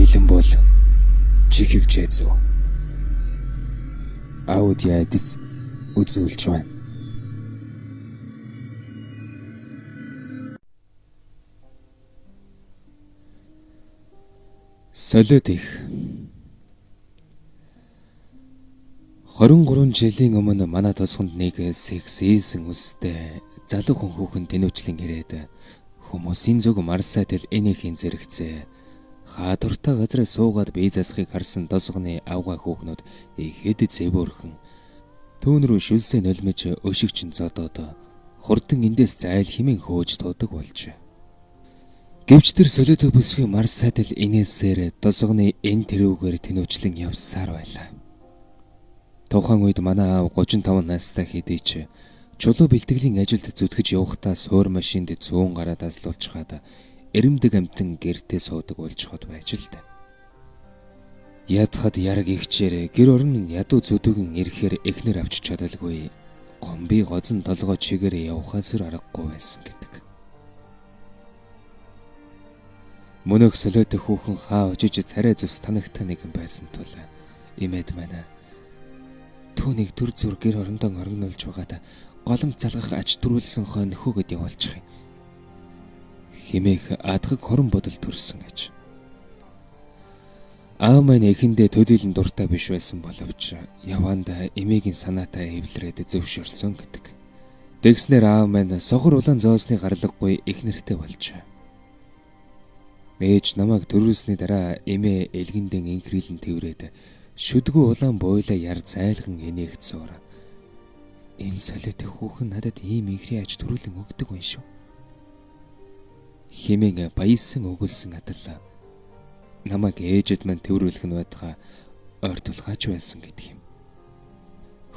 бэлэн бол чи хөвчээ зөө. Аудио эдис үзүүлж байна. Солиод их 23 жилийн өмнө манай тосгонд нэг сексисэн үстэй залуухан хүүхэн тэнүүчлэн ирээд хүмүүсийн зүг марсаатал энийхийн зэрэгцээ хатуртай газраас суугаад бие засахыг харсан тосгоны авгаа хүүхнүүд ихэд зэвүүрхэн түүн рүү шүлсээ нөлмөж өшигчин зодоод хурдан эндээс зайл химэн хөөж туудаг болж. Гэвч тэр солиотой бүсгүй марсаатал инээсээр тосгоны эн тэрүүгээр тэнүүчлэн явсаар байлаа. Тухайн үед манай аав 35 настай хэдий ч чулуу бэлтгэлийн ажилд зүтгэж явахдаа суур машинд зүүн гараа таслуулчихад эрэмдэг амтан гэртээ суудаг болж хот байж л та. Ядахад яраг ихчээр гэр орон ядуу зүдүгэн ирэхээр эхнэр авч чадалгүй гомби гозон толгой чигээр явхаа зүр аргагүй байсан гэдэг. Мөнөх солиотой хүүхэн хаа очиж царай зүс танагтай нэгэн байсан тул имэд манай түүнийг төр зүр гэр орондоо оргинуулж байгаад голомт залгах ач түрүүлсэн хойно нөхөөгд явуулчих юм. Химээх адгаг хорон бодол төрсөн аж. Аав маань эхэндээ төдийлөн дуртай биш байсан боловч яваанда эмээгийн санаатай эвлэрээд зөвшөөрсөн гэдэг. Тэгснээр аав маань сохор улаан зоосны гарлаггүй эхнэртэй болжээ. Ээж намайг төрүүлсний дараа эмээ элгэндэн инхрийлэн тэврээд шүдгүү улаан бойлоо яр зайлхан энийгт суур. Энэ солиотой хүүхэн надад ийм инхри аж төрүүлэн өгдөг байна шүү. Химэн баясан өгүүлсэн адал намайг ээжэд мань тэврүүлэх нь байтугай ойртуулгаач байсан гэдэг юм.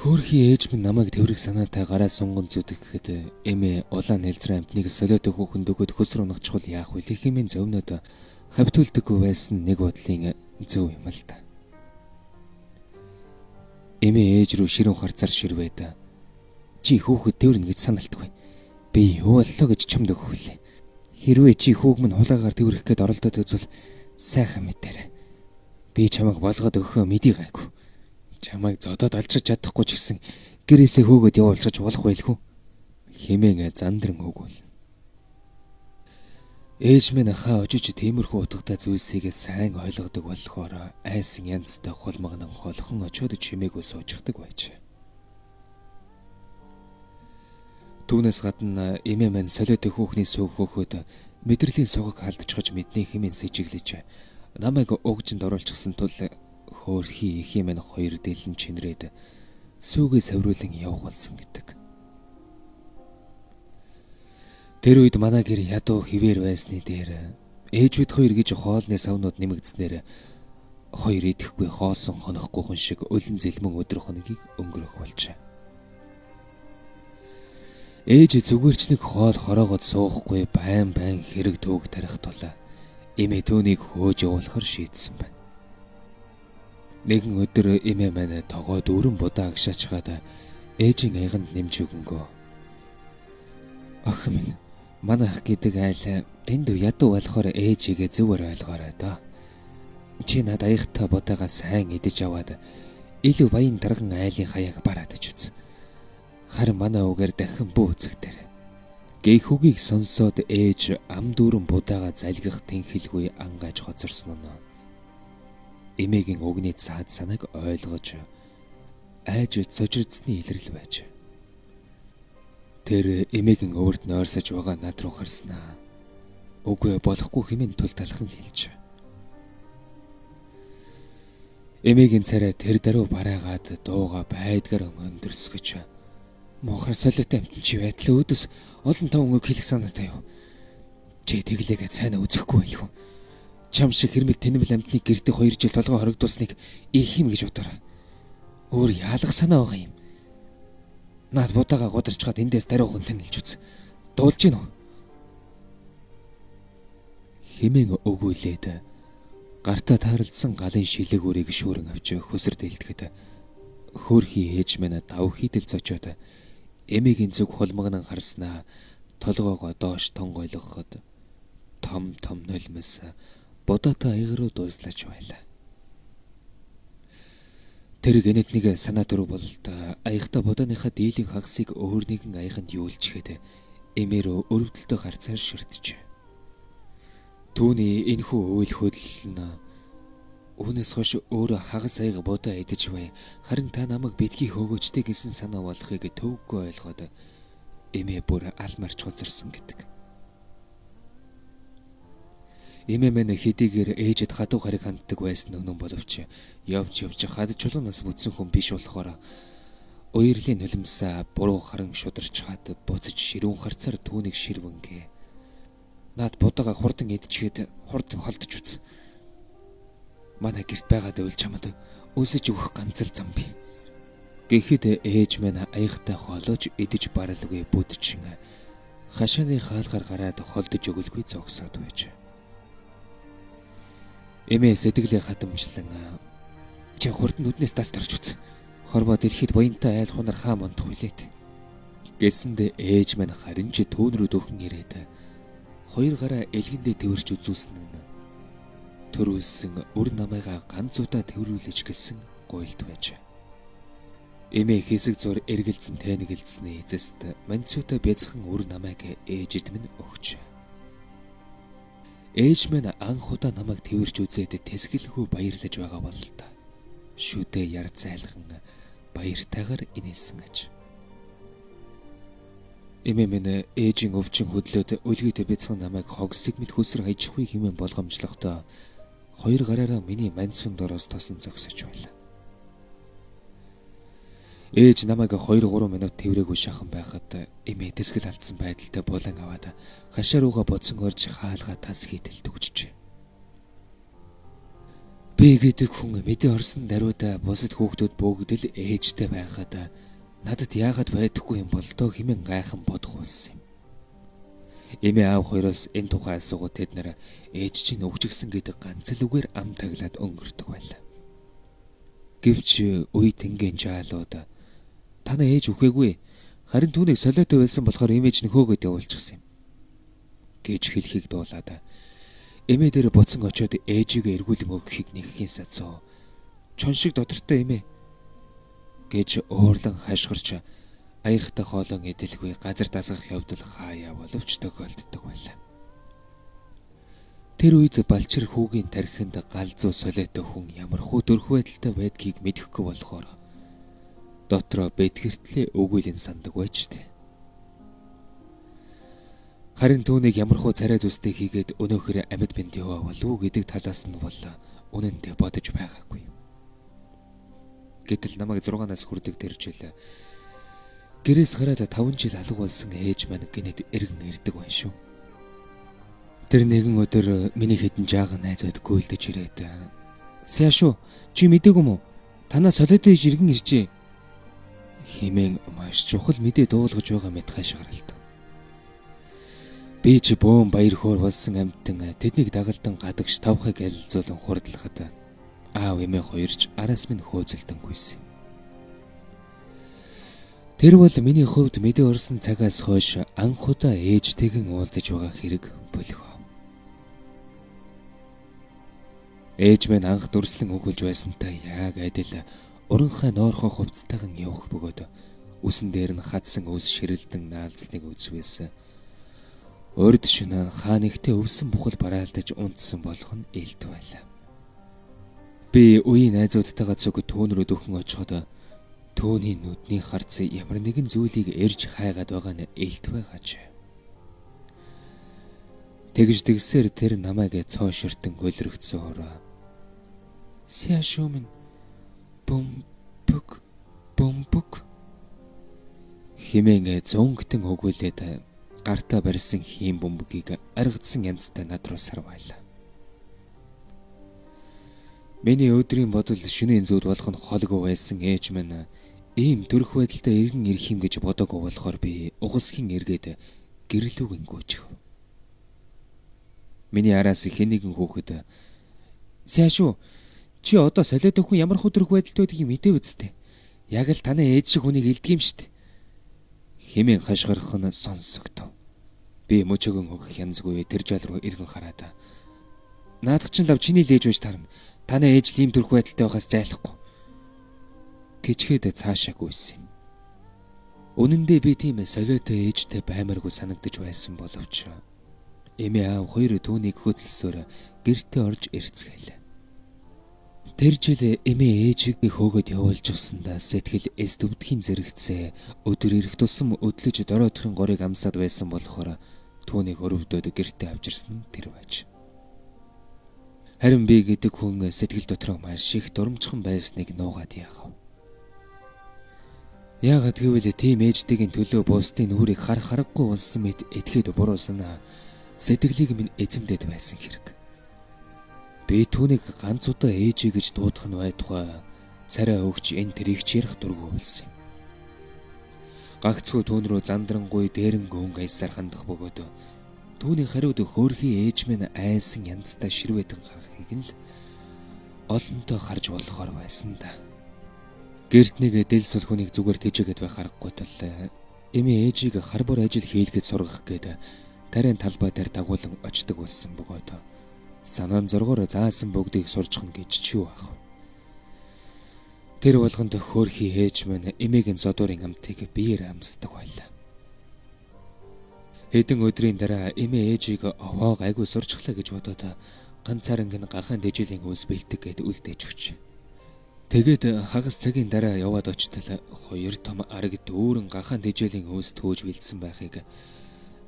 Хөөрхий ээж минь намайг тэврэх санаатай гараа сунган зүтгэхэд эмээ улаан нэлзрэн амтныг солиотой хүүхэнд өгөөд хөсөр унахчвал яах вэ хэмээн зовноод хавтуулдаггүй байсан нэг бодлын зөв юм л та. Эмээ ээж рүү ширүүн харцаар ширвээд чи хүүхэд тэвэрнэ гэж саналтгүй. Би юу боллоо гэж чамд өгөх үлээ. Хэрвээ чи хүүг минь хулаагаар тэврэх гээд оролдоод үзвэл сайхан мэдэрэ. Би чамайг болгоод өгөхөө мэдий гайгүй. Чамайг зодоод алчиж чадахгүй ч гэсэн гэрээсээ хөөгөөд явуулчих болох байлгүй. Химэн зандран өгвөл. Ээж минь хаа очиж тиймэрхүү утгатай зүйлсийг сайн ойлгодог болохоор айсан янзтай холмогнон холхон очиод чимээгүй суучдаг байж. Түүнээс гадна эмээ маань солиотой хүүхний сүүг хөөхөд мэдрэлийн согог халдчихж мэдний хэмээн сэжиглэж намайг өгжинд оруулчихсан тул хөөрхий их юм хоёр дэлэн чинрээд сүүгээ савруулан явах болсон гэдэг. Тэр үед манай гэр ядуу хിവэр байсны дээр ээж бид хоёр гэж хоолны савнууд нэмэгдснээр хоёр идэхгүй хоосон хонохгүй хүн шиг өлөн зэлмэн өдөр хоногийг өнгөрөх болжээ. Ээж зүгээр ч нэг хоол хороогод суухгүй байн хэрэг төвөг тарих тулаа эмээ түүнийг хөөж явуулахар шийдсэн байна. Нэгэн өдөр эмээ маань тогоо дүүрэн будаа агшаачгаад ээжийн айганд нэмж өгөнгөө. Ах минь манай ах гэдэг айл тэнд ядуу болохоор ээжигээ зөвөр ойлгоорой доо. Чи над аяхтай будаага сайн идэж аваад илүү баян тарган айлын хаяг бараад ич үз. Харин манай үгээр дахин бүү үзэгтэр. Гэйхүүгийг сонсоод ээж ам дүүрэн будаага залгих тэнхэлгүй ангааж хоцорсон нь. Эмээгийн үгний цаад санааг ойлгож айж зожирдсны илрэл байж. Тэр эмээгийн өвөрт нойрсож байгаа над руу харснаа. Үгүй болохгүй хэмээн тул талхан хэлж. Эмээгийн царай тэр даруй бараагаад дууга байдгаар өндөрсгөж. Мохор солиотой амтэн чи байтал өөдөөс олон таван үг хэлэх санаатай юу? Чи тэглээгээ сайн үзэхгүй байлгүй. Чам шиг хэрмэг тэнэмэл амтныг гэртээ 2 жил толгой хоригдуулсныг их юм гэж бодоорой. Өөр яалах санаа байгаа юм. Наад будаага гударч чад эндээс даруй хүн тэнэлж үз. Дуулж гин үү? Химэн өгүүлээд гартаа тааралдсан галын шилэг үрийг шүүрэн авч хөсөр дэлдэхэд хөөрхий ээж минь дав хийдэл зочоод эмээгийн зүг холмогнон харснаа толгоогоо доош тонгойлгоход том нулимс бодоотой аяга руу дуйслаж байлаа. Тэр генетнийг санаа төрөв бололт аягта бодооныхаа дийлэн хагасыг өөр нэгэн аяганд юулчихэд эмээр өрөвдөлтөй гарцаар ширтжээ. Түүний энэхүү үйл хөдлөл нь үүнээс хойш өөрөө хагас аяга бодоо идэж бай. Харин та намайг битгий хөөгөөчтэй гэсэн санаа болохыг төвөггүй ойлгоод эмээ бүр алмарч гоцорсон гэдэг. Эмээ мань хэдийгээр ээжэд хадуу гариг ханддаг байсан өнөн боловч явж хад чулуунаас бүтсэн хүн биш болохоор уярлын нулимсаа буруу харан шударч хаад буцаж ширүүн харцаар түүнийг ширвэнгээ. Наад будага хурдан идчихэд хурдан холдож үз. Манай гэрт байгаад уйл чамд өсөж өгөх ганц л зам бий. Гэхэд ээж минь аягтай хоолойж идэж баралгүй бүдчин хашааны хаалгаар гараад холдож өгөлгүй зогсоод байж. Эмээ сэтгэлээ хатамжлан чи хурдан нүднээс далд орж үз. Хорвоо дэлхийд буянтай айл хунар хаа мандах хүлээт. Гэсэндээ ээж минь харин чи түүн рүү дөхөн ирээд хоёр гараа элгэндээ тэрвэрч үзүүлсэн нь төрүүлсэн үр намайгаа ганц удаа тэрвэрлэж гисэн гойлд байж. Эмээ хэсэг зур эргэлзэн тайнагэлзсний эцэст манцуутай бяцхан үр намайг ээжэд минь өгч. Ээж минь анх удаа намайг тэрвэрч үзээд тэсгэлгүй баярлаж байгаа бол та. Шүдэ яр зайлхан баяртайгаар инээсэн аж. Эмээ минь ээжийн өвчин хөдлөөд үлгийтэй бяцхан намайг хогсыг мэд хөсөр хайчихгүй хэмээн болгоомжлохдоо хоёр гараараа миний манцсан дороос тосон зогсож байлаа. Ээж намайг 2-3 минут тэврээгүй шахан байхад эмээ тэсгэл алдсан байдалтай булан аваад хашаа руугаа бодсон орж хаалгаа тас хийтэл төгжжээ. Би гэдэг хүн мэдээ орсон даруйда бусад хүүхдүүд бүгд л ээжтэй байхад надад яагаад байдаггүй юм бол доо хэмээн гайхан бодох болсон юм. Эмээ аав хоёроос энэ тухай асуугаад тэд нар ээж чинь өгчгсөн гэдэг ганц л үгээр ам таглаад өнгөрдөг байлаа. Гэвч үе тэнгийн жаалууд таны ээж үхээгүй харин түүнийг солиотой байсан болохоор имиж нөхөөгөөд явуулчихсан юм гэж хэлхийг дуулаад эмээ дээр буцан очиод ээжигээ эргүүлэн өгөхийг нэгхийн сацуу чон шиг додортой эмээ гэж уурлан хашгирч аягтай хоолон эдэлгүй газар дасгах явдал хаяа боловч тохиолддог байлаа. Тэр үед балчир хүүгийн тархинд галзуу солиотой хүн ямархуу дөрх байдалтай байдгийг мэдэхгүй болохоор дотроо бэтгэртлээ өгүүлэн сандаг байжтэй. Харин түүнийг ямархуу царай зүстэй хийгээд өнөөхөр амьд бинт яваа болов уу гэдэг талаас нь бол үнэндээ бодож байгаагүй. Гэтэл намайг 6-наас хүрдэг тэр жил гэрээс гараад 5 жил алга болсон ээж маань гинэд эргэн ирдэг байна шүү. Тэр нэгэн өдөр миний хэдэн жаахан найзууд гүйлдэж ирээд "Сяашуу, чи мэдээгүй юм уу? Танаа солиотой ээж эргэн иржээ." хэмээн маш чухал мэдээ дуулгаж байгаа мэт хашгиралд. Би ч бөөн баяр хөөр болсон амьтан тэднийг дагалдан гадагш тавхыг алилцуулан хурдлахад аав эмээ хоёрч араас минь хөөцөлдөнгүйсэн. Тэр бол миний хувьд мэдээ орсон цагаас хойш анх удаа ээжтэйгэн уулзаж байгаа хэрэг бөлгөө. Ээж минь анх дүрслэн өгүүлж байсантай яг адил уранхай ноорхоо хувцтайхан явах бөгөөд үсэн дээр нь хадсан ус ширэлдэн наалзныг үзвээс урд шөнө хаанигтэй өвсөн бухал бараалдаж унтсан болох нь илт байлаа. Би үеийн найзуудтайгаа зөв түүн рүү дөхөн очиход түүний нүдний харц ямар нэгэн зүйлийг эрж хайгаад байгаа нь илт байгаач. Тэгж тэгсээр тэр намайг цооширтан гөлрөгцсөн ороо. "Сяашуу минь бомбөг хэмээн зөнгөтөн өгүүлээд гартаа барьсан хийм бөмбөгийг аргадсан янзтай над руу сарвайлаа. Миний өдрийн бодол шөнийн зүүд болох нь холгүй байсан ээж минь ийм төрх байдалтай эргэн ирэх юм гэж бодоогүй болохоор би угасхийн эргээд гэрлүүгэн гүйчих. Миний араас хэнийгэн хүүхэд "Сяашуу, чи одоо солиотой хүн ямар хөдөрөх байдалтай байдгийг мэдээ үсттэй. Яг л таны ээж шиг хүнийг илдэг юм штт" хэмээн хашгирах нь сонсогдов. Би мөчөгөн өгөх янзгүй тэр жал руу эргэн хараад Наадах чинь лав чиний л ээж байж тарна. Танай ээж л ийм төрх байдалтай байхаас зайлахгүй. Гэчгээд цаашаа гүйсэн юм. Үнэн дээр би тийм солиотой ээжтэй баймаргүй санагдаж байсан боловч эмээ аав хоёр түүнийг хөдөлсөөр гэртээ орж ирцгээв. Тэр жил эмээ ээжийг хөөгд явуулж гсандаа сэтгэл эс дөвдхийн зэрэгцээ өдөр ирэх тусам өдлөж дороотхын горыг амсаад байсан болохоор түүнийг өрөвдөд гэртээ авчирсан нь тэр байж. Харин би гэдэг хүн сэтгэл дотроо маш их дурамчхан байсныг нуугаад яах вэ? Яагаад гэвэл тийм ээжтэйгийн төлөө бусдын нүрийг харахгүй болсон мэт этгээд буруу санаа сэтгэлийг минь эзэмдээд байсан хэрэг. Би түүнийг ганц удаа ээжээ гэж дуудах нь байтугай царай өгч энэ тэрийг чирах дургүй болсон юм. Гагцхүү түүн рүү зандрангуй дээрэнгүй өнгө аясаар хандах бөгөөд түүний хариуд хөөрхий ээж минь айсан янзтай ширвэдэн гарахыг нь л олонтоо харж болохоор байсан да. Гэрт нэг дэл сул хүнийг зүгээр тэжээгээд байх аргагүй тул эмээ ээжийг хар бор ажил хийлгэж сургах гээд тарийн талбай дээр дагуулan очдог болсон бөгөөд санаан зоргоор заасан бүгдийг сурчхан гэж ч юу ах. Тэр болгонд хөөрхий ээж минь эмээгийн зодуурын амтыг биеэр амсдаг байлаа. Хэдэн өдрийн дараа эмээ ээжийг овоо гайгүй сурчглаа гэж бодоод ганцаараа гахаан дэжилийн үйлс бэлтэг гэд үлдээж өгч. Тэгээд хагас цагийн дараа яваад очтол хоёр том араг дүүрэн гахаан дэжилийн үйлс төөж бэлдсэн байхыг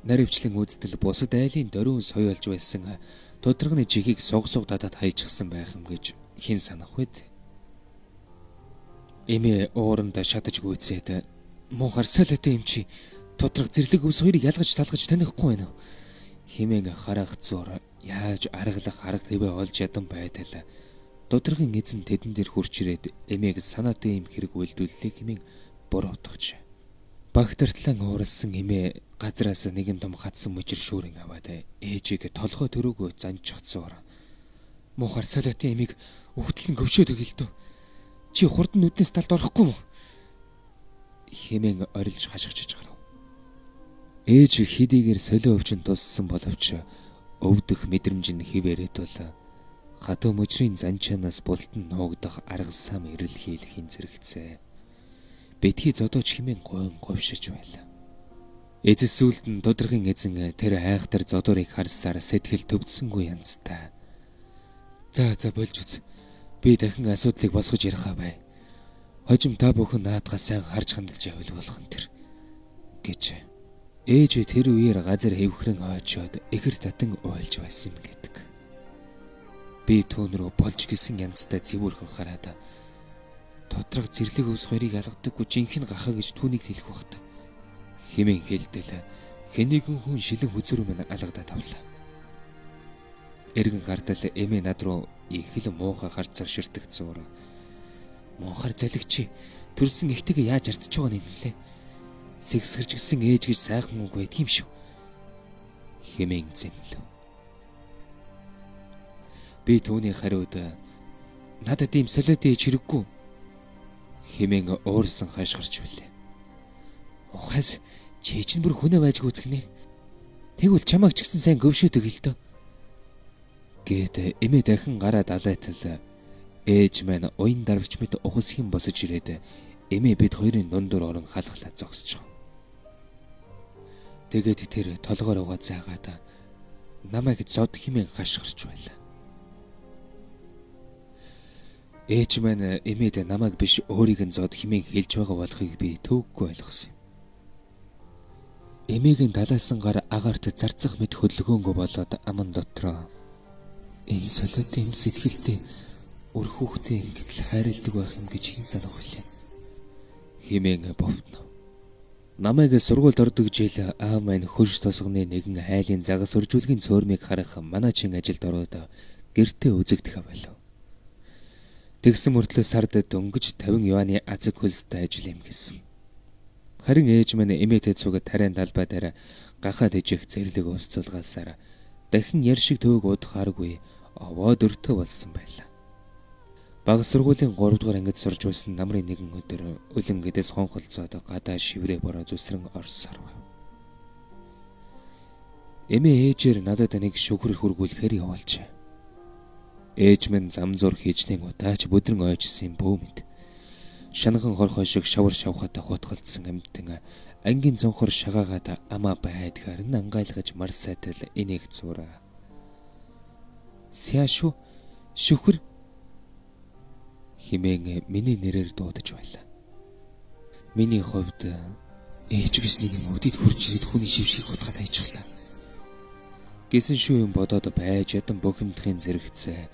наривчлан үзтэл бусад айлын дөрөв соёолж байсан тодорхойны жигийг суг дадаад хайчихсан байх юм гэж хэн санах вэ? Эмээ уурандаа шатаж гүйцээд муухар солиотой юм чи тодрог зэрлэг өвс хоёрыг ялгаж талгаж танихгүй байна уу? Химэн харах зур яаж аргалах арга хэвээ олж ядан байтал тодорхойн эзэн тэдэн дээр хурч ирээд эмээг санаатай юм хэрэг үйлдүүллээ хэмээн буруутгаж. Багтартлан ууралсан эмээ газраас нэгэн том хатсан мужир шүүрэн аваад ээжийг толгой төрөөгөө занчих зуур. Муухар солиотой эмийг өгтлэн гөвшөөд өгөлдөө. Чи хурдан нүднээс талд орохгүй мө? Хэмээн орилж хашгичж гарав. Ээж хидийгээр солио өвчин туссан боловч өвдөх мэдрэмж нь хിവэрэд бол хатуу мужрын занчаанаас бултан нуугдах арга сам ирэл хийлхийн зэрэгцээ. Битгий зодооч хэмээн гойн говшиж байлаа. Эцэс сүлд нь тодорхойн эзэн тэр айхтар зодоорыг харсаар сэтгэл төвдсөнгүй янзтай. За болж үз. Би дахин асуудлыг босгож ярих бай. Хожим та бүхэн наадгаа сайн харж хандалж явал болох нь тэр гэж. Ээж тэр үеэр газар хэвхрэн ойчоод ихэр татан уйлж байсан юм гэдэг. Би түүн рүү болж гисэн янзтай зэвүүрхэн хараад тодрог зэрлэг өвс хоёрыг алгадаггүй жинхэнэ гахаа гэж түүнийг хэлэх багт. Хэмээн хэлдэл хэнийгэн хүн шилэн хүзрүү минь алгадаад авлаа. Эргэн гардал эмээ над руу их л муухай харцаар ширтэг зуур. Муухар залгичи төрсөн ихтэйг яаж ардч байгаа юм нэлээ. Сэгсгэрч гисэн ээж гэж сайхан үг байдаг юм шүү. Хэмээн зэмлэв. Би түүний хариуд надад ийм солиотой ээж хэрэггүй хэмээн уурсан хашгирч билээ. Ухаас чи чинь бүр хүнээ байж гүцгэнэ. Тэгвэл чамайг ч гэсэн сайн гөвшөөд өгөлтөө. Гээд эмээ дахин гараад алайтал ээж маань уян дарвч мэт ухасхийн босож ирээд эмээ бид хоёрын дундуур орон халахлаа зогсож. Тэгээд тэр толгоор угаа заагаад намайг зод хэмээн хашгирч байлаа. Ээж маань эмээд намайг биш өөрийг нь зод хэмээн хэлж байгаа болохыг би төвөггүй ойлгосон юм. Эмээгийн талаасан гар агаарт зарцах мэт хөдөлгөөнгөө болоод аман дотроо энэ солиотой юм сэтгэлтэй өр хүүхдээ ингэтэл хайрладаг байх юм гэж хэн санах вэ? Хэмээн бовтно. Намайг сургуульд ордог жил аав маань хөрш тосгоны нэгэн хайлын загас өржүүлгийн цөөрмийг харах манайчин ажилд ороод гэртээ үзэгдэх байлаа. Тэгсэн мөртлөө сард дөнгөж 50 юаны азэг хөлстэй ажил юм гэсэн. Харин ээж маань эмээтэй цугад тарайн талбай дээр гахаад ижих зэрлэг ууцуулгаасаар дахин яр шиг төвөг удахааргүй овоо дөртөө болсон байлаа. Бага сургуулийн 3 дугаар ангид сурж байсан намрын нэгэн өдөр өлөн гэдэс хонхолцоод гадаа шиврээ бороо зүсрэн орсоор. Эмээ ээжээр надад нэг шүхэр хургуулэхээр явуулж. Ээж минь зам зур хийжнээ удаач бүдрэн ойжсэн бөө мэд. Шанган хорхой шиг шавар шавхатай хутгалдсан амьтан ангийн цонхор шагаагаад амаа байдгаар нь ангайлгаж марсайтал энийг зураа. Сяшу шүхэр химэн миний нэрээр дуудаж байлаа. Миний хувьд ээж гэж нэг юм өдөд хурж ирээд хүний шившгийг хутгаад хайчихлаа. Гэсэн шүү юм бодоод байж ядан бохимдохын зэрэгцээ.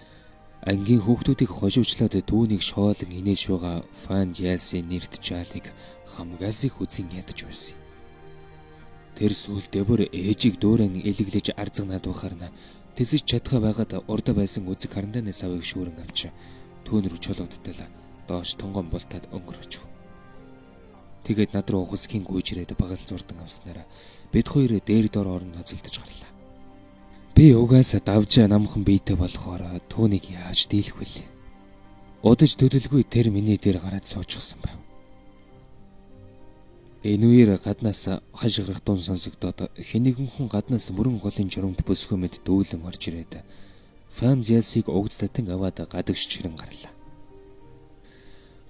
Ангийн хүүхдүүдийг хожуучлаад түүнийг шоолон инээж байгаа Фан Ясын нэрт жаалыг хамгаас их үзэн ядаж байсан. Тэр сүултээ бүр ээжийг дөөрэн илэглэж арзаг надуухаарна тэсэж чадхаа байгаад урд байсан үзэг харандааны савыг шүүрэн авч түүнэр чулуудтал доош тонгон бултаад өнгөрөөж. Тэгээд над руу ухасхийн гүйжрээд багал зурдан авснараа бид хоёр дээр дор орон ноцолдож гарлаа. Би угаасаа давж намхан биетэй болохоор түүнийг яаж дийлэх вэ? Удаж төдөлгүй тэр миний дээр гараад суучихсан байв. Энэ үеэр гаднаас хашгирах дун сонсогдоод хэнийгэн хүн гаднаас мөрөн голын журамд бөсгөө мэд дүүлэн орж ирээд Фан Зялсыг угцтатан аваад гадагш чирэн гарлаа.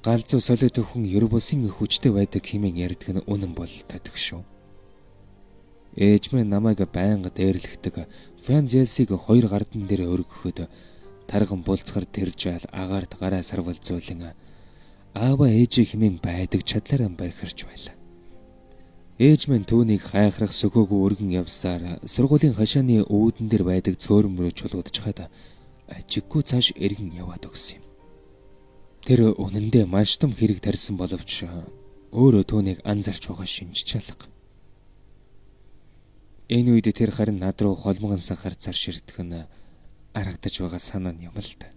Галзуу солиотой хүн Ербосын хүчтэй байдаг хэмээн ярьдаг нь үнэн бол татг шүү. Ээж минь намайг байнга дээрлэхдэг Фан Зялсыг хоёр гардан дээр өргөхөд тарган булцгар тэр жаал агаарт гараа сарвалзуулан аава ээж хэмээн байдаг чадлаараа барихарч байлаа. Ээж минь түүнийг хайхрах сөхөөгүй өргөн явсаар сургуулийн хашааны үүдэн дээр байдаг цөөрөн рүү чулуудчихад ажиггүй цааш эргэн яваад өгсөн юм. Тэр үнэндээ маш том хэрэг тарьсан боловч өөрөө түүнийг анзарч байгаа шинжч алга. Энэ үед тэр харин над руу холмгон сахар цар ширтгэх нь аргадаж байгаа санаа нь юм л та.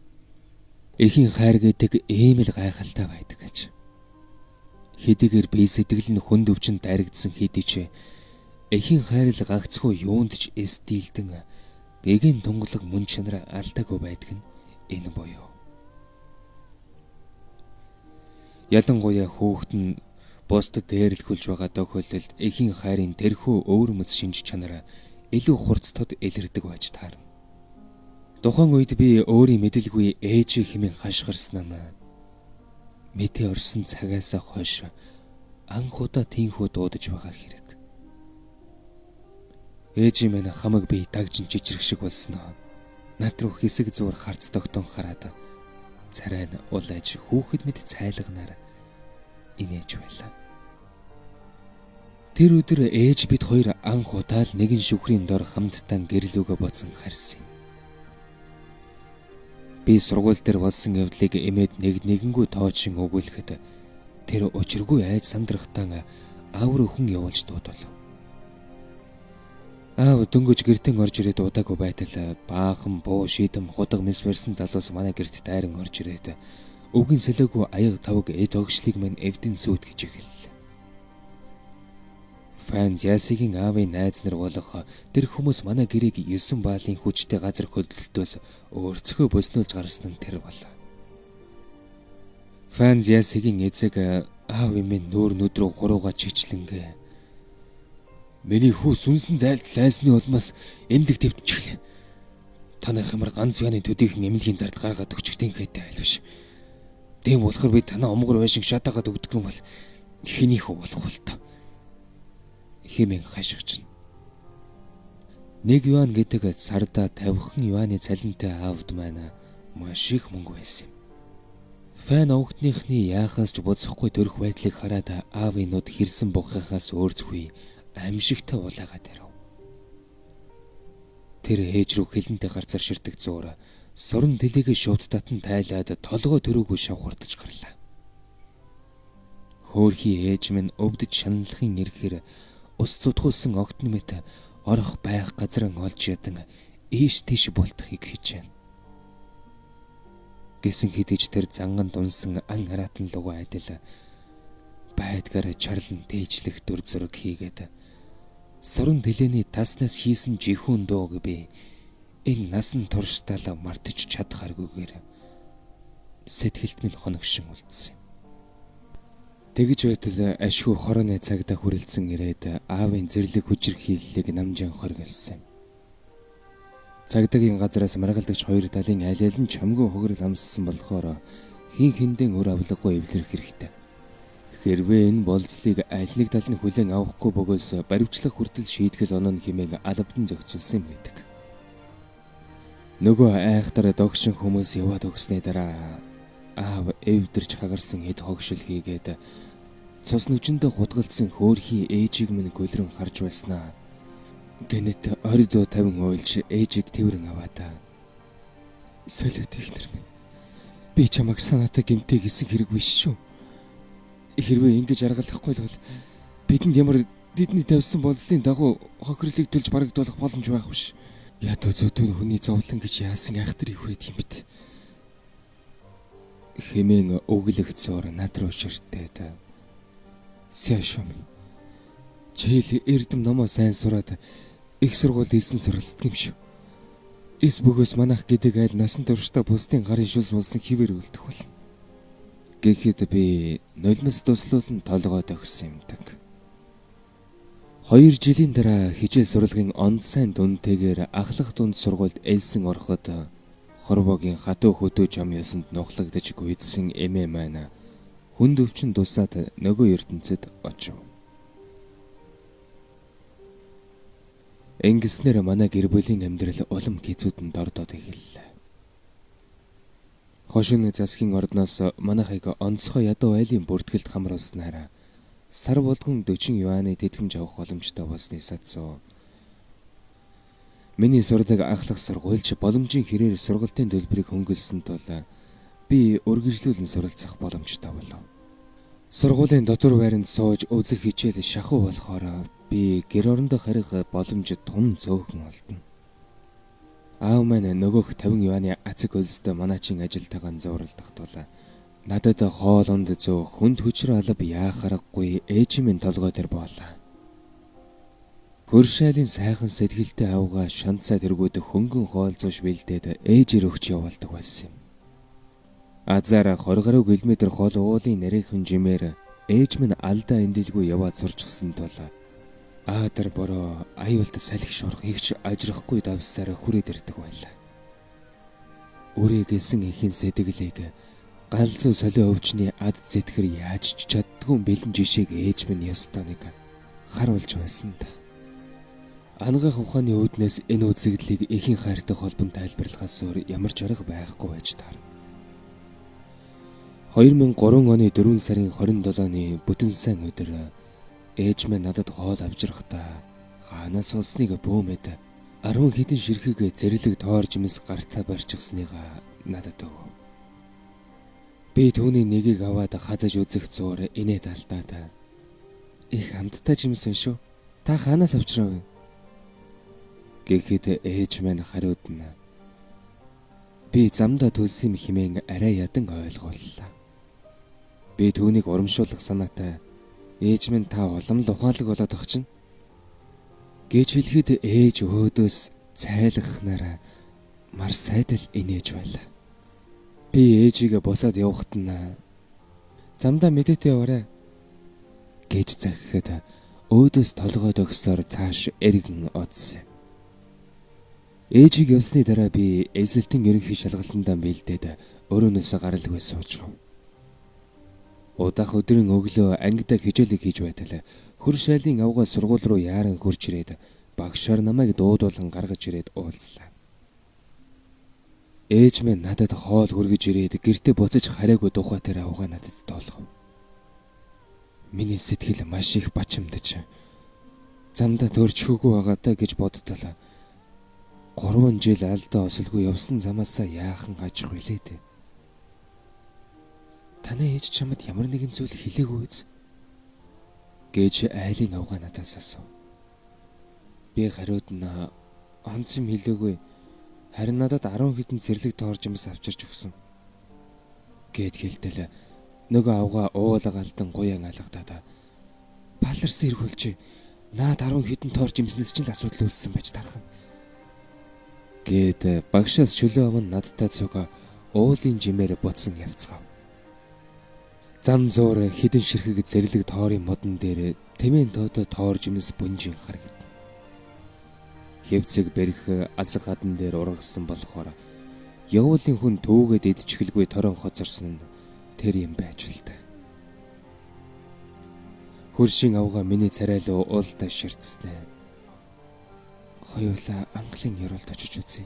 Эхийн хайр гэдэг ийм л гайхалтай байдаг гэж. Хэдийгээр бие сэтгэл нь хүнд өвчин дайрагдсан хэдий ч эхийн хайр л гагцгүй юунд ч эсдийлдэн гэгийн тунгалаг мөн чанараа алдаагүй байдаг нь энэ боёо. Ялангуяа хүүхэд нь бусдад дээрлэхүүлж байгаа тохиолдолд эхийн хайрын тэрхүү өвөрмөц шинж чанараа илүү хурцтод илэрдэг байж таарна. Тухайн үед би өөрийн мэдлгүй ээж хэмээн хашгирсан нь мэдээ орсон цагаас хойш анх удаа тийхүү дуудаж байгаа хэрэг. Ээж минь хамаг би дагжин жижиг шиг болсноо. Над руу хэсэг зур харц тогтон хараад царай нь улайж хүүхэд мэд цайлганаар инээж байлаа. Тэр өдөр ээж бид хоёр анх удаа л нэгэн шүхрийн дор хамтдаа гэрлүүгөө боцсон харсан юм. Би сургууль дээр болсон явдлыг эмээд нэгэнгүү тоочин өгүүлэхэд тэр учиргүй айж сандрахтаа аав руу хүн явуулж дуудвал. Аав дөнгөж гэртэн орж ирээд удаагүй байтал баахан буу шийдэм худаг мэс барьсан залуус манай гэрт дайран орж ирээд өвгөн солиогүй аяг тавг эд огшлыг минь эвдэн сүйт гэж эхэллээ. Фан Зялсигийн аавын найз нар болох тэр хүмүүс манай гэрээг 9 баалын хүчтэй газар хөдлөлтөөс өөрцгөө боснуулж гаргасан нь тэр болоо. Фан Зялсигийн эцэг аав минь нүүр нүд рүү хурууга чичлэнгээ. Миний хүү сүнсэн зайлт лайсны улмаас эмнэлэг твтчихлээ. Таны хэмэр ганц яны төдийхөн эмнэлгийн зард гаргаад өчгтэн хэтэй айл биш. Дэм болохоор би танаа умгар байшин шатаагаад өгдөг юм бол хэний хүү болох вэ та? Хэмээн хашгична. 1 юан гэдэг сарда 50хан юаны цалинтай аавд маань маш их мөнгө байсан юм. Фан огтныхны яахаас ч буцахгүй төрөх байдлыг хараад аавын нүд хэрсэн бухихаас өөрцгүй амшигтай улаагаад ирв. Тэр ээж рүү хилэнтэй гарцар ширдэг зуур суран тэлэгээ шууд татан тайлаад толгой төрөөгүй шавхардаж гарлаа. Хөөрхий ээж минь өвдөж шаналлахын ирэхээр ус цутгуулсан огтны мэт орох байх газрын олж ядан ийш тийш бултахыг хичээнэ. Гэсэн хэдиж тэр занган дунсан ан хараатан лугу айдал байдгаар чарлан дээжлэх дүр зураг хийгээд суран тэлэний таснаас хийсэн жихүүн дууг би энэ насан туршдаа мартаж чадхааргүйгээр сэтгэлд минь хоногшин үлдсэн. Тэгж байтал ашгүй хорооны цагта хүрэлцэн ирээд аавын зэрлэг хүчирхийллийг намжин хоригдсан. Цагдаагийн газараас маргалдагч хоёр талын аль аль нь чамгүй хөгрөл амссан болохоор хин хиндэн өр авлаггүй эвлэрэх хэрэгтэй. Хэрвээ энэ болцлыг аль нэг тал нь хүлээн авахгүй бөгөөс баривчлах хүртэл шийтгэл оноо хэмээн албадан зохицуулсан байдаг. Нөгөө айхтар догшин хүмүүс яваад өгсний дараа аав эвдэрч хагарсан эд хогшил хийгээд цус нүчэндээ хутгалсан хөөрхий ээжийг минь гөлрөн харж байснаа. Гэнэт ордоо 50 уйлж ээжийг тэрэн аваатаа. Солиот ихнэр минь. Би чамайг санаатай гэмтэй гэсэн хэрэг биш шүү. Хэрвээ ингэж аргалахгүй бол бидэнд ямар дидний тавьсан болцлын дагуу хохирлыг төлж барагдуулах боломж байх биш. Ядуу зөтөн хүний зовлон гэж яасан айхтар их байт юм бит. Хэмээн өглөх зуур над руу ширтээд. Сэшэм. Чийл эрдэм номоо сайн сураад их сургууль илсэн суралцдаг юм шүү. Эс бөгөөс манайх гэдэг айл насан туршдаа бусдын гарын шүлс болсон хിവэр үлдэх бол. Гэхэд би нулимс туслуулан толгойд өгсөн юмдаг. 2 жилийн дараа хичээл сурлагын онд сайн дүнтэйгээр ахлах дунд сургуульд элсэн ороход хорвогийн хатуу хөдөө жам ясанд нухлагдаж гүйдсэн эмээ маань хүнд өвчин дусаад нөгөө ертөнцид очив. Ингэснээр манай гэр бүлийн амьдрал улам хизүүдэн дордоод эхэллээ. Хошин засгийн ордноос манайхыг онцгой ядуу айлын бүртгэлд хамруулснараа сар болгон 40 юаны тэтгэмж авах боломжтой болсны сацуу. Миний сурдаг ахлах сургуульч боломжийн хэрээр сургалтын төлбөрийг хөнгөлсөн тул би үргэлжлүүлэн суралцах боломжтой болов. Сургуулийн дотор байранд сууж үзэх хичээл шахуу болохоор би гэр орондоо харих боломж том цөөхөн олдно. Аав маань нөгөөх 50 юаны ацэг өлсөд манайчин ажилтайгаа зууралдах тул надад хоолонд зөө хүнд хүчрэ алба яах аргагүй ээж минь толгой дээр боолаа. Хөршайлын сайхан сэтгэлтэй авгаа шанцаа тэргүүд хөнгөн хоолцоош бэлдээд ээжээр өгч явуулдаг байсан юм. Азара 20 гаруй километр хоол уулын нарийнхэн жимээр ээж минь алдаа эндэлгүй яваад сурчсан тул аадар бороо аюулд салхи шорох ихч ажрахгүй давсаар хүрээд ирдэг байлаа. Үрээ гэлсэн ихийн сэтгэлийг галзуу солио өвчний ад зэтгэр яаж ч чаддгүй бэлэн жишээг ээж минь ёстой нэг харуулж байсан та. Ангаах ухааны үүднээс энэ үзэгдлийг ихийн хайртай холбон тайлбарлахаас өөр ямар ч арга байхгүй байж таарна. 2003 оны 4 сарын 27-ны бүтэн сайн өдөр ээж минь надад хоол авчрахтаа хаанаас олсныг бөөмэд 10 хэдэн ширхэг зэрлэг тоорж мэс гартаа барьчихсныгаа надад өг. Би түүний нэгийг аваад хазаж үзэх зуур инээд алдаад. Их хамттай жимсэн шүү. Та хаанаас авчрав? Гэхэд ээж минь хариудна. Би замдаа төлсөн хэмээн арай ядан ойлгууллаа. Би түүнийг урамшуулах санаатай ээж минь та улам л ухаалаг болоод ах чинь гэж хэлэхэд ээж өөдөөс цайлгахнараа мар сайдал инээж байлаа. Би ээжигээ босоод явахт нь замдаа мэдээтэй яваарэ гэж захихэд өөдөөс толгойд өгсөөр цааш эргэн одсон. Ээжиг явсны дараа би эзэлтэн ерөнхий шалгалтандаа бэлдээд өрөөнөөсөө гаралгүй сууж. Удах өдрийн өглөө ангидаа хичээлийг хийж байтал хөршайлын авгаа сургууль руу яаран хурж ирээд багшаар намайг дуудуулан гаргаж ирээд уулзлаа. Ээж минь надад хоол хүргэж ирээд гэртээ буцаж хараагүй тухай тэр авгаа надад тоолгов. Миний сэтгэл маш их бачимдаж замдаа төрчихөөгүй байгаадаа гэж боддолоо. 3 жил алдаа осолгүй явсан замаасаа яахан гажих вүлээ дээ. Танай ээж чамд ямар нэгэн зүйл хэлээгүй үз гэж айлын авгаа надаас асуув. Би хариуд нь онцом хэлээгүй, харин надад 10 хэдэн зэрлэг тоорж юмс авчирч өгсөн гэд хэлтэл нөгөө авгаа уулга алдан гуян алгадаад паларсан эргүүлж наад 10 хэдэн тоорж юмснээс ч л асуудал үүссэн байж таарах гэд багшаас чөлөө аван надтай цуг уулын жимээр буцсан явцгаав. Зам зуур хідэн ширхэг зэрлэг тоорын модон дээр тэмээн тоодо тоорж юмс бүнжин харагд. Хэвцэг бэрх асах хадан дээр ургасан болохоор явуулын хүн төвөгээд идчихэлгүй торон хоцорсон нь тэр юм байж л та. Хөршийн авга миний царайлуу уулдаа ширтснэ. Хоёулаа ангалын ёроолд очиж үзье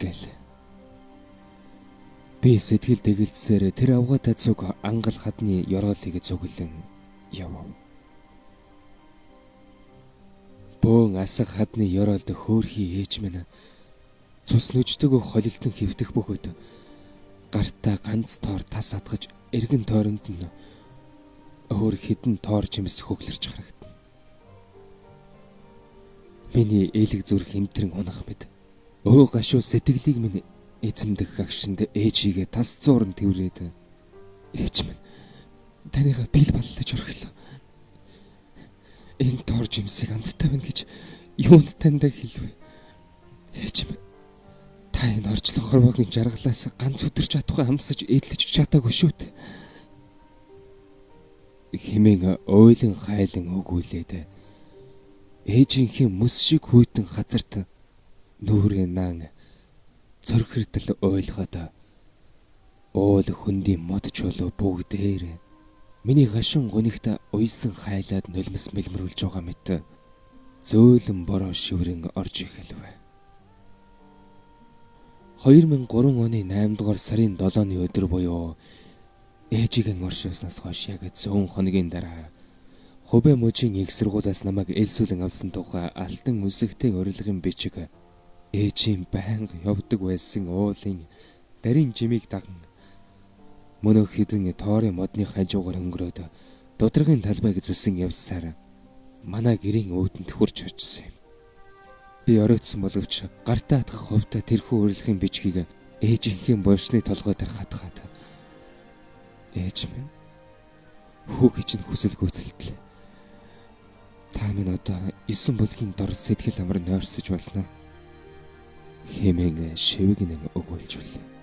гэл. Би сэтгэл дэгэлцсээр тэр авгаатай цуг ангал хадны ёроолыг зүгэлэн явав. Бөөн асах хадны ёроолд хөөрхий ээж минь цус нүждэг холилтон хөвтөх бөгөөд гартаа ганц тоор тас адгаж эргэн тойронд нь өөр хідэн тоор чимс хөглөрч харагдана. Миний ээлэг зүрх хэмтрэн унах мэд. Өө гашуу сэтгэлийг минь эзэмдэх агшинд ээжигээ тас зуурн тэврээд ээж минь таныгаа бил баллаж орхилоо. Энэ тоор жимсийг амттай байна гэж юунд таньдаг хэлвэ? Ээж минь та энэ орчлон хорвоогийн жаргалаас ганц өдөрч чадахгүй хамсаж эдлэж чадаагүй шүү дээ. Химэн ойлон хайлан өгүүлээд ээжийнхээ мэс шиг хүйтэн газарт нүүрээ наан цорхирдал ойлгоод уул хөндийн мод чулуу бүгдээр миний гашуун гунигт уйсан хайлаад нулимс мэлмрүүлж байгаа мэт зөөлөн бороо шиврэн орж эхэлвэ. 2003 оны 8 дугаар сарын 7-ны өдөр буюу ээжигийн оршуулснаас хойш яг 100 хоногийн дараа Хубэ мужийн их сургуулиас намайг элсүүлэн авсан тухай алтан үсэгтэй урилгын бичиг ээжийн байнга явдаг байсан уулын дарин жимийг даган мөнөх хідэн тоорын модны хажуугаар өнгөрөөд дудрагийн талбайг зүсэн явсаар манай гэрийн өөдөнд хурж очив. Би оройтсон боловч гартаа атгах хувьд тэрхүү урилгын бичгийг ээжийнхээ болшны толгой дээр хатгаад ээж минь хүүхий чинь хүсэл гүйцэлдлээ. Та минь одоо 9 бүлгийн дор сэтгэл амар нойрсож болно. Хэмээн шивгэн өгүүлжүүлээ.